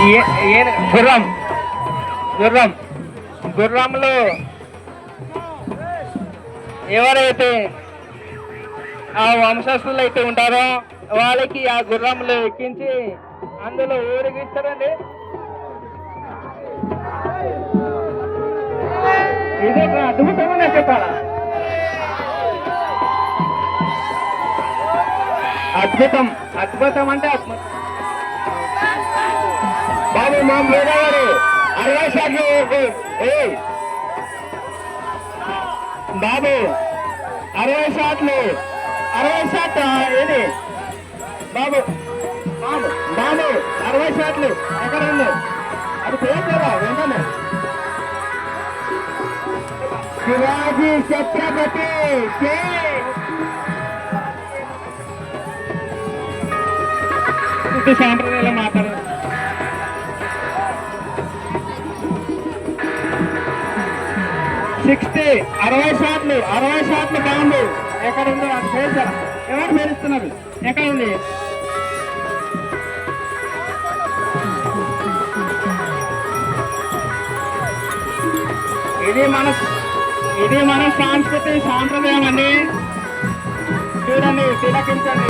గుర్రం గుర్రం గుర్రంలో ఎవరైతే ఆ వంశస్థులు అయితే ఉంటారో వాళ్ళకి ఆ గుర్రంలో ఎక్కించి అందులో ఊరిగిస్తారండి. ఇదే అద్భుతంగా చెప్పాలా? అద్భుతం అద్భుతం అంటే అద్భుతం. బాబు మా గోదావరి 60 షాట్లు బాబు 60 షాట్లు 60 షాట్ ఏది బాబు బాబు బాబు 60 షాట్లు ఎక్కడ ఉంది? అది పేరురా వెంటనే శివాజీ ఛత్రపతి సాంప్రదాయాలు మాట్లాడారు. 60 షాట్లు బాంబు ఎక్కడ ఉందో అది పేర్చారా? ఎవరు పేరుస్తున్నారు? ఎక్కడ ఉంది? ఇది మన సంస్కృతి సాంప్రదాయం అండి. చూడండి, తిలకించండి.